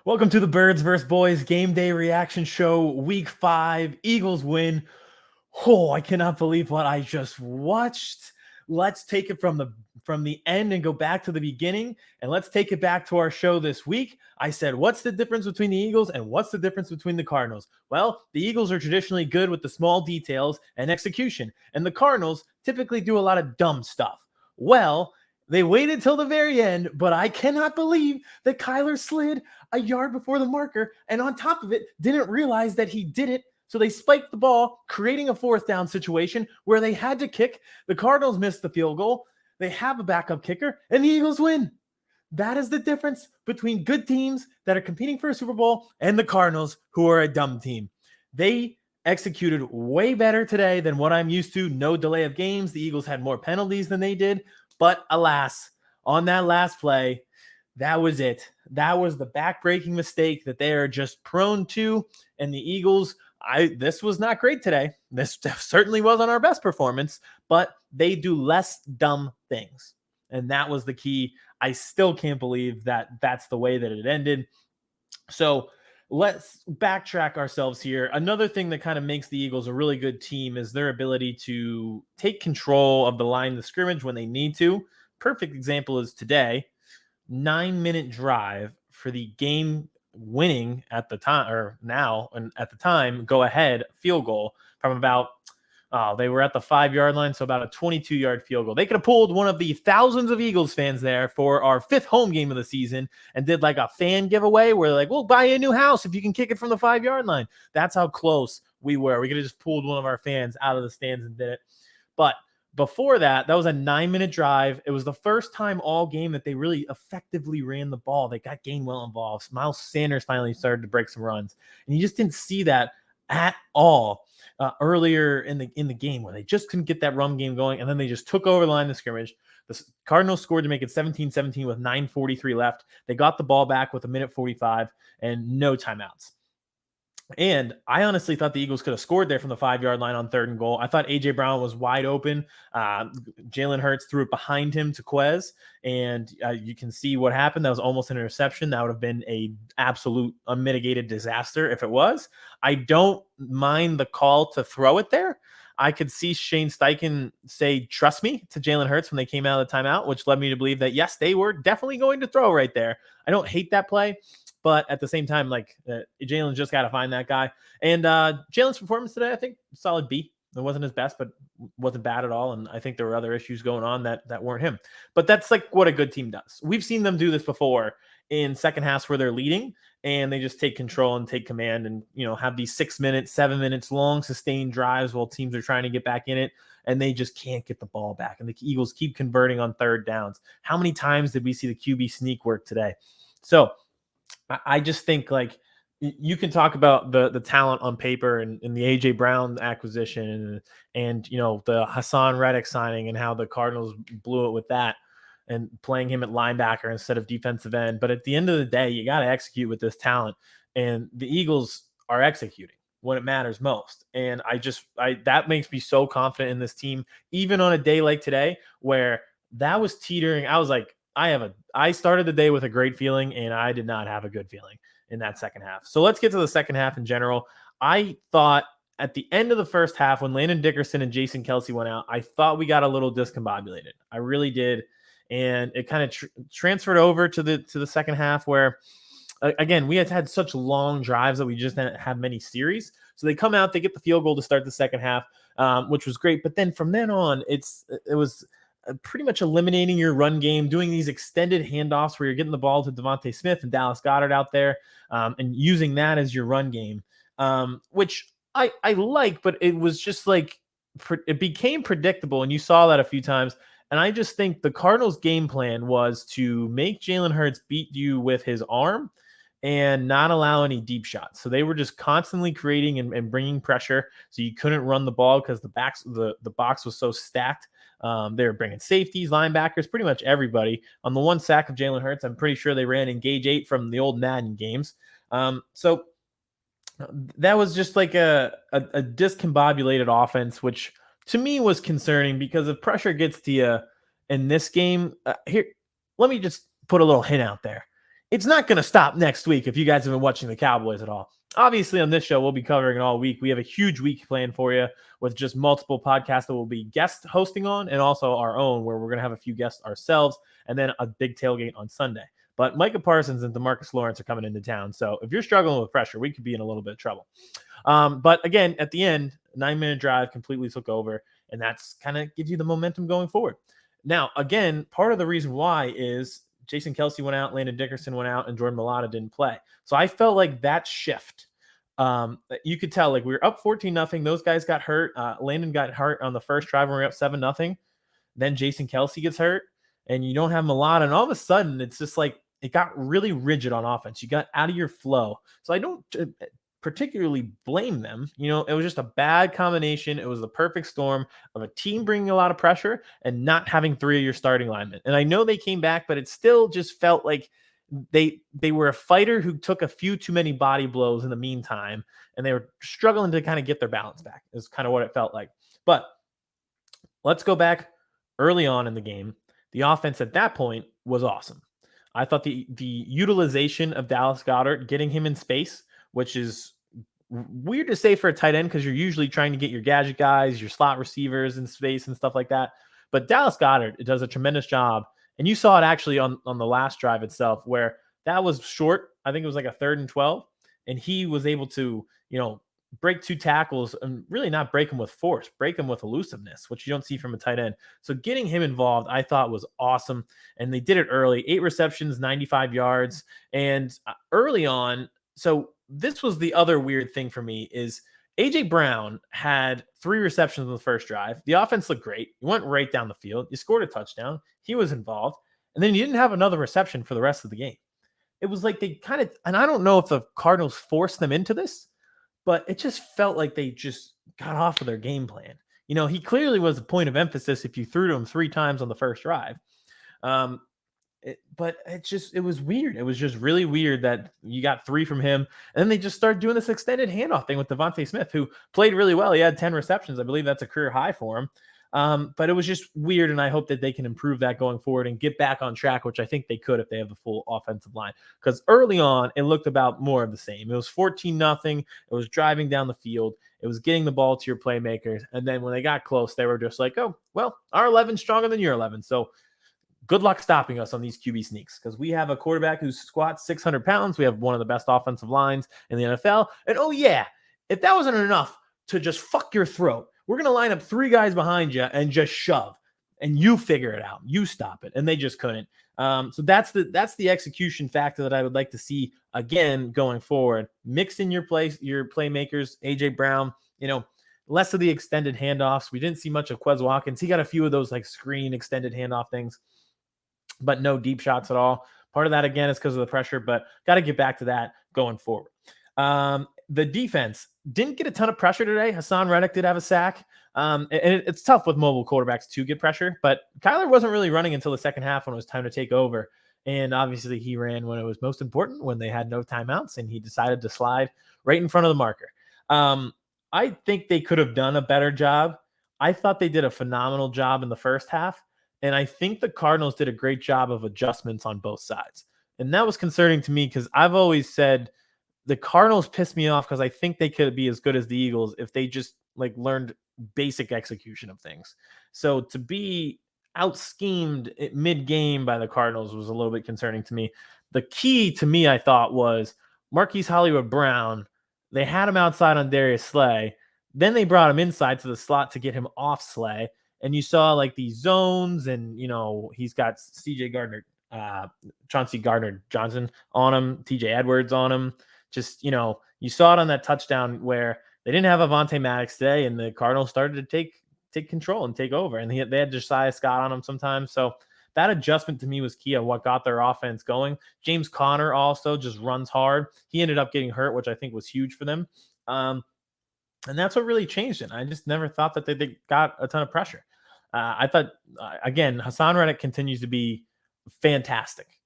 Welcome to the Birds vs. Boys Game Day Reaction Show, Week 5. Eagles win. Oh, I cannot believe what I just watched. Let's take it from the end and go back to the beginning, and let's take it back to our show this week. I said, what's the difference between the Eagles and what's the difference between the Cardinals? Well, the Eagles are traditionally good with the small details and execution, and the Cardinals typically do a lot of dumb stuff. Well, they waited till the very end, but I cannot believe that Kyler slid a yard before the marker, and on top of it, didn't realize that he did it. So they spiked the ball, creating a fourth down situation where they had to kick. The Cardinals missed the field goal. They have a backup kicker, and the Eagles win. That is the difference between good teams that are competing for a Super Bowl and the Cardinals, who are a dumb team. They executed way better today than what I'm used to. No delay of games. The Eagles had more penalties than they did. But alas, on that last play, that was it. That was the backbreaking mistake that they are just prone to. And the Eagles, this was not great today. This certainly wasn't our best performance, but they do less dumb things. And that was the key. I still can't believe that that's the way that it ended. So let's backtrack ourselves here. Another thing that kind of makes the Eagles a really good team is their ability to take control of the line of scrimmage when they need to. Perfect example is today, 9-minute drive for the game winning at the time, or now and at the time, go ahead field goal from about, they were at the 5-yard line, so about a 22-yard field goal. They could have pulled one of the thousands of Eagles fans there for our 5th home game of the season and did like a fan giveaway where they're like, we'll buy you a new house if you can kick it from the 5-yard line. That's how close we were. We could have just pulled one of our fans out of the stands and did it. But before that, that was a 9-minute drive. It was the first time all game that they really effectively ran the ball. They got Gainwell involved. Miles Sanders finally started to break some runs. And you just didn't see that at all earlier in the game, where they just couldn't get that run game going, and then they just took over the line of scrimmage. The Cardinals scored to make it 17-17 with 9:43 left. They got the ball back with 1:45 and no timeouts. And I honestly thought the Eagles could have scored there from the 5-yard line on 3rd and goal. I thought A.J. Brown was wide open. Jalen Hurts threw it behind him to Quez, and you can see what happened. That was almost an interception. That would have been an absolute unmitigated disaster if it was. I don't mind the call to throw it there. I could see Shane Steichen say, trust me, to Jalen Hurts when they came out of the timeout, which led me to believe that, yes, they were definitely going to throw right there. I don't hate that play. But at the same time, Jalen's just got to find that guy. And Jalen's performance today, I think, solid B. It wasn't his best, but wasn't bad at all. And I think there were other issues going on that weren't him. But that's like what a good team does. We've seen them do this before in second halves where they're leading and they just take control and take command and, have these 6 minutes, 7 minutes long sustained drives while teams are trying to get back in it. And they just can't get the ball back. And the Eagles keep converting on 3rd downs. How many times did we see the QB sneak work today? So I just think you can talk about the talent on paper and the A.J. Brown acquisition and the Hassan Reddick signing and how the Cardinals blew it with that and playing him at linebacker instead of defensive end. But at the end of the day, you got to execute with this talent. And the Eagles are executing when it matters most. And that makes me so confident in this team, even on a day like today where that was teetering. I was like, I started the day with a great feeling, and I did not have a good feeling in that second half. So let's get to the second half in general. I thought at the end of the first half, when Landon Dickerson and Jason Kelce went out, I thought we got a little discombobulated. I really did. And it kind of transferred over to the second half where, again, we had such long drives that we just didn't have many series. So they come out, they get the field goal to start the second half, which was great. But then from then on, it was pretty much eliminating your run game, doing these extended handoffs where you're getting the ball to Devontae Smith and Dallas Goedert out there, and using that as your run game, which I like, but it was just it became predictable, and you saw that a few times. And I just think the Cardinals' game plan was to make Jalen Hurts beat you with his arm and not allow any deep shots. So they were just constantly creating and bringing pressure, so you couldn't run the ball because the box was so stacked. They were bringing safeties, linebackers, pretty much everybody. On the one sack of Jalen Hurts, I'm pretty sure they ran Engage 8 from the old Madden games. So that was just like a discombobulated offense, which to me was concerning because if pressure gets to you in this game, here, let me just put a little hint out there. It's not going to stop next week if you guys have been watching the Cowboys at all. Obviously, on this show, we'll be covering it all week. We have a huge week planned for you with just multiple podcasts that we'll be guest hosting on, and also our own, where we're going to have a few guests ourselves, and then a big tailgate on Sunday. But Micah Parsons and DeMarcus Lawrence are coming into town. So if you're struggling with pressure, we could be in a little bit of trouble. But again, at the end, 9-minute drive completely took over, and that's kind of gives you the momentum going forward. Now, again, part of the reason why is Jason Kelsey went out, Landon Dickerson went out, and Jordan Mailata didn't play. So I felt like that shift. You could tell, like, we were up 14-0. Those guys got hurt. Landon got hurt on the first drive when we were up 7-0. Then Jason Kelsey gets hurt, and you don't have Mailata. And all of a sudden, it's just like it got really rigid on offense. You got out of your flow. So I don't particularly blame them. You know, it was just a bad combination. It was the perfect storm of a team bringing a lot of pressure and not having three of your starting linemen. And I know they came back, but it still just felt like they were a fighter who took a few too many body blows in the meantime, and they were struggling to kind of get their balance back. Is kind of what it felt like. But let's go back early on in the game. The offense at that point was awesome. I thought the utilization of Dallas Goedert, getting him in space, which is weird to say for a tight end because you're usually trying to get your gadget guys, your slot receivers in space and stuff like that. But Dallas Goedert does a tremendous job. And you saw it actually on the last drive itself, where that was short. I think it was like a 3rd and 12. And he was able to, break 2 tackles and really not break them with force, break them with elusiveness, which you don't see from a tight end. So getting him involved, I thought was awesome. And they did it early, 8 receptions, 95 yards. And early on, so this was the other weird thing for me is AJ Brown had 3 receptions on the first drive. The offense looked great. He went right down the field. You scored a touchdown. He was involved. And then you didn't have another reception for the rest of the game. It was like they kind of, and I don't know if the Cardinals forced them into this, but it just felt like they just got off of their game plan. He clearly was a point of emphasis if you threw to him 3 times on the first drive. But it was weird. It was just really weird that you got 3 from him. And then they just started doing this extended handoff thing with Devontae Smith, who played really well. He had 10 receptions. I believe that's a career high for him. But it was just weird, and I hope that they can improve that going forward and get back on track, which I think they could if they have the full offensive line. Because early on, it looked about more of the same. It was 14-0. It was driving down the field. It was getting the ball to your playmakers. And then when they got close, they were just like, oh, well, our 11's stronger than your 11. So good luck stopping us on these QB sneaks, because we have a quarterback who squats 600 pounds. We have one of the best offensive lines in the NFL. And oh, yeah, if that wasn't enough to just fuck your throat, we're going to line up 3 guys behind you and just shove, and you figure it out. You stop it. And they just couldn't. So that's the execution factor that I would like to see again going forward. Mix in your playmakers, AJ Brown, less of the extended handoffs. We didn't see much of Quez Watkins. He got a few of those like screen extended handoff things, but no deep shots at all. Part of that, again, is because of the pressure, but got to get back to that going forward. The defense didn't get a ton of pressure today. Hassan Reddick did have a sack. And it's tough with mobile quarterbacks to get pressure, but Kyler wasn't really running until the second half when it was time to take over. And obviously he ran when it was most important, when they had no timeouts, and he decided to slide right in front of the marker. I think they could have done a better job. I thought they did a phenomenal job in the first half. And I think the Cardinals did a great job of adjustments on both sides. And that was concerning to me because I've always said the Cardinals pissed me off because I think they could be as good as the Eagles if they just learned basic execution of things. So to be out-schemed mid-game by the Cardinals was a little bit concerning to me. The key to me, I thought, was Marquise Hollywood Brown. They had him outside on Darius Slay. Then they brought him inside to the slot to get him off Slay. And you saw these zones, and he's got CJ Gardner, Chauncey Gardner-Johnson on him, TJ Edwards on him. Just, you saw it on that touchdown where they didn't have Avonte Maddox today, and the Cardinals started to take control and take over. And they had Josiah Scott on him sometimes. So that adjustment to me was key on what got their offense going. James Conner also just runs hard. He ended up getting hurt, which I think was huge for them. And that's what really changed it. I just never thought that they got a ton of pressure. I thought, again, Hassan Reddick continues to be fantastic.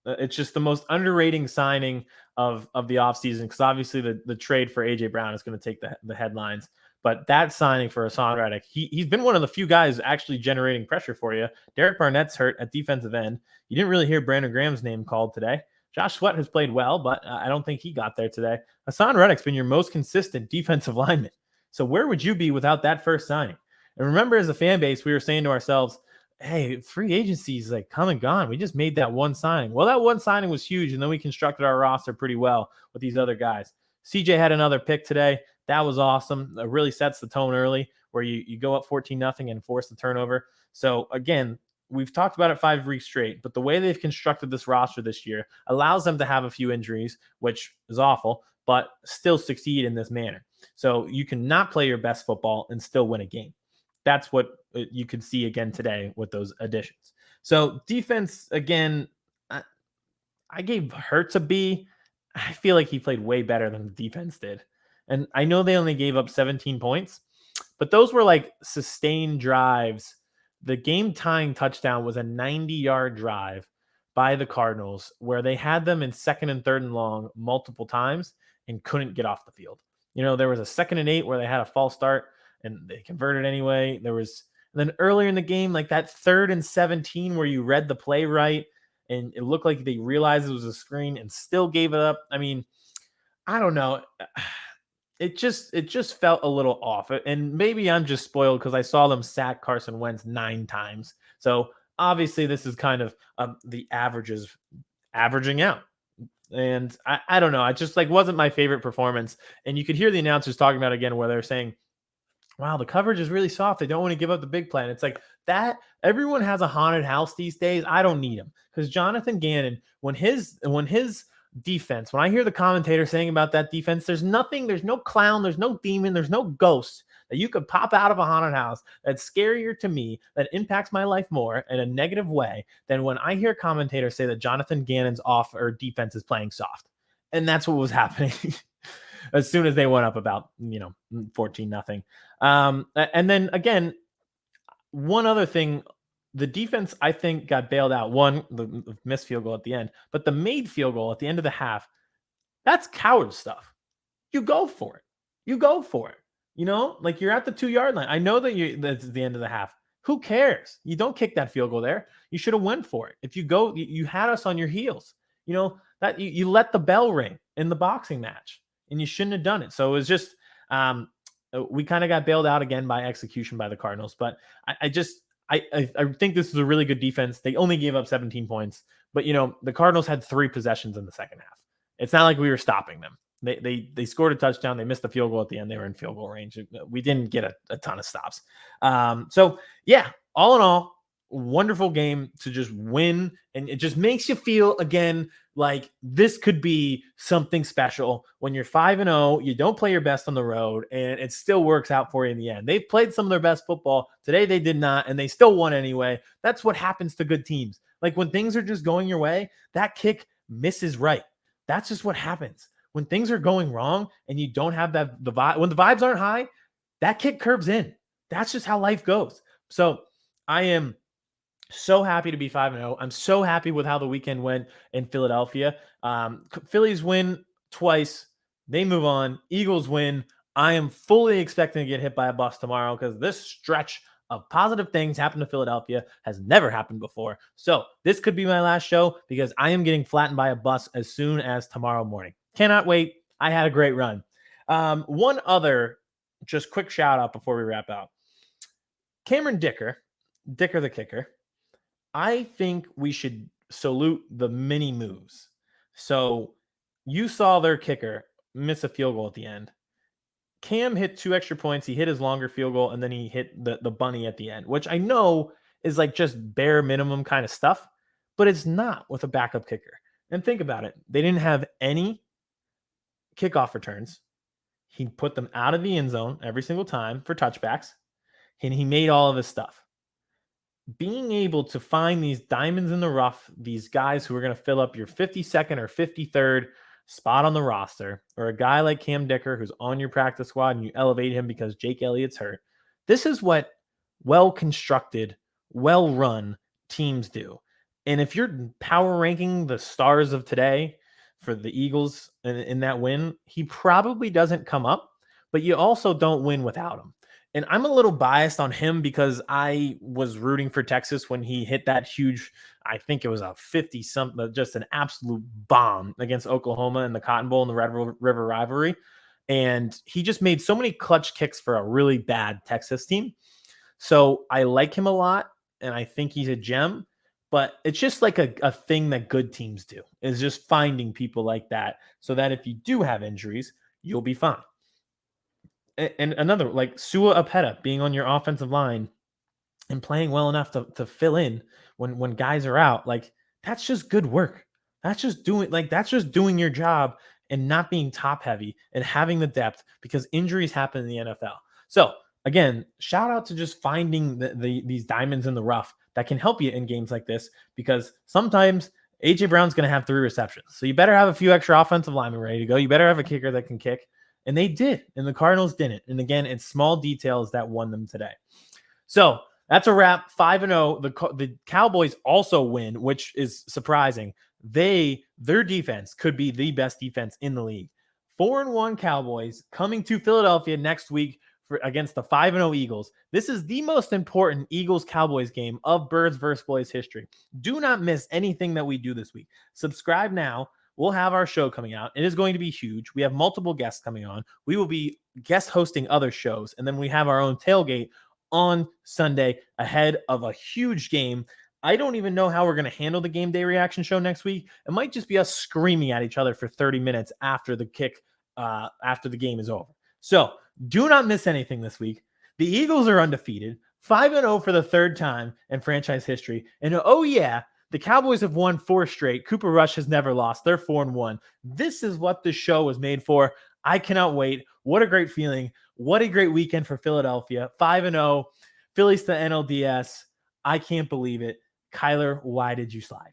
It's just the most underrated signing of the offseason, because obviously the trade for AJ Brown is going to take the headlines. But that signing for Hassan Reddick, he's been one of the few guys actually generating pressure for you. Derek Barnett's hurt at defensive end. You didn't really hear Brandon Graham's name called today. Josh Sweat has played well, but I don't think he got there today. Hassan Reddick's been your most consistent defensive lineman. So where would you be without that first signing? And remember, as a fan base, we were saying to ourselves, hey, free agency is like come and gone. We just made that one signing. Well, that one signing was huge, and then we constructed our roster pretty well with these other guys. CJ had another pick today. That was awesome. It really sets the tone early where you go up 14-0 and force the turnover. So again, we've talked about it 5 weeks straight, but the way they've constructed this roster this year allows them to have a few injuries, which is awful, but still succeed in this manner. So you cannot play your best football and still win a game. That's what you could see again today with those additions. So defense, again, I gave Hurts a B. I feel like he played way better than the defense did. And I know they only gave up 17 points, but those were like sustained drives. The game tying touchdown was a 90-yard drive by the Cardinals where they had them in 2nd and 3rd and long multiple times and couldn't get off the field. There was a 2nd and 8 where they had a false start and they converted anyway. And then earlier in the game, like that 3rd and 17 where you read the play right and it looked like they realized it was a screen and still gave it up. I mean, I don't know. It just felt a little off. And maybe I'm just spoiled because I saw them sack Carson Wentz 9 times. So obviously this is kind of the averages averaging out. And I don't know. I just wasn't my favorite performance. And you could hear the announcers talking about it again where they're saying, wow, the coverage is really soft. They don't want to give up the big play. And it's like that. Everyone has a haunted house these days. I don't need him because Jonathan Gannon, when his defense, when I hear the commentator saying about that defense, there's no clown, there's no demon, there's no ghost that you could pop out of a haunted house that's scarier to me, that impacts my life more in a negative way than when I hear commentators say that Jonathan Gannon's defense is playing soft. And that's what was happening. As soon as they went up about 14-0. And then again, one other thing, the defense I think got bailed out. One, the missed field goal at the end, but the made field goal at the end of the half, that's coward stuff. You go for it. Like you're at the 2-yard line. I know that's the end of the half. Who cares? You don't kick that field goal there. You should have went for it. If you go, you had us on your heels. That you let the bell ring in the boxing match. And you shouldn't have done it. So it was just we kind of got bailed out again by execution by the Cardinals. But I think this is a really good defense. They only gave up 17 points, but the Cardinals had 3 possessions in the second half. It's not like we were stopping them. They scored a touchdown. They missed the field goal at the end. They were in field goal range. We didn't get a ton of stops. So yeah, all in all, wonderful game to just win. And it just makes you feel again like this could be something special when you're 5-0, you don't play your best on the road, and it still works out for you in the end. They've played some of their best football. Today they did not, and they still won anyway. That's what happens to good teams. Like when things are just going your way, that kick misses right. That's just what happens. When things are going wrong and you don't have the vibe, when the vibes aren't high, that kick curves in. That's just how life goes. So I am so happy to be 5-0. I'm so happy with how the weekend went in Philadelphia. Phillies win twice. They move on. Eagles win. I am fully expecting to get hit by a bus tomorrow because this stretch of positive things happened to Philadelphia has never happened before. So this could be my last show because I am getting flattened by a bus as soon as tomorrow morning. Cannot wait. I had a great run. One other just quick shout out before we wrap out. Cameron Dicker the kicker. I think we should salute the mini moves. So you saw their kicker miss a field goal at the end. Cam hit 2 extra points. He hit his longer field goal, and then he hit the bunny at the end, which I know is like just bare minimum kind of stuff, but it's not with a backup kicker. And think about it. They didn't have any kickoff returns. He put them out of the end zone every single time for touchbacks, and he made all of his stuff. Being able to find these diamonds in the rough, these guys who are going to fill up your 52nd or 53rd spot on the roster, or a guy like Cam Dicker who's on your practice squad and you elevate him because Jake Elliott's hurt. This is what well-constructed, well-run teams do. And if you're power ranking the stars of today for the Eagles in that win, he probably doesn't come up, but you also don't win without him. And I'm a little biased on him because I was rooting for Texas when he hit that huge, I think it was a 50 something, just an absolute bomb against Oklahoma in the Cotton Bowl in the Red River rivalry. And he just made so many clutch kicks for a really bad Texas team. So I like him a lot, and I think he's a gem. But it's just like a thing that good teams do, is just finding people like that so that if you do have injuries, you'll be fine. And another, like Sua Apeta being on your offensive line and playing well enough to fill in when guys are out, like that's just good work. That's just doing your job and not being top heavy and having the depth because injuries happen in the NFL. So again, shout out to just finding these diamonds in the rough that can help you in games like this, because sometimes AJ Brown's going to have 3 receptions. So you better have a few extra offensive linemen ready to go. You better have a kicker that can kick. And they did, and the Cardinals didn't. And again, it's small details that won them today. So that's a wrap. 5-0. The Cowboys also win, which is surprising. Their defense could be the best defense in the league. 4-1 Cowboys coming to Philadelphia next week against the 5-0 Eagles. This is the most important Eagles-Cowboys game of Birds vs. Boys history. Do not miss anything that we do this week. Subscribe now. We'll have our show coming out. It is going to be huge. We have multiple guests coming on. We will be guest hosting other shows, and then we have our own tailgate on Sunday ahead of a huge game. I don't even know how we're going to handle the game day reaction show next week. It might just be us screaming at each other for 30 minutes after the kick, after the game is over. So do not miss anything this week. The Eagles are undefeated, 5-0 for the third time in franchise history. And oh yeah, the Cowboys have won 4 straight. Cooper Rush has never lost. They're 4-1. This is what this show was made for. I cannot wait. What a great feeling. What a great weekend for Philadelphia. 5-0. Phillies to NLDS. I can't believe it. Kyler, why did you slide?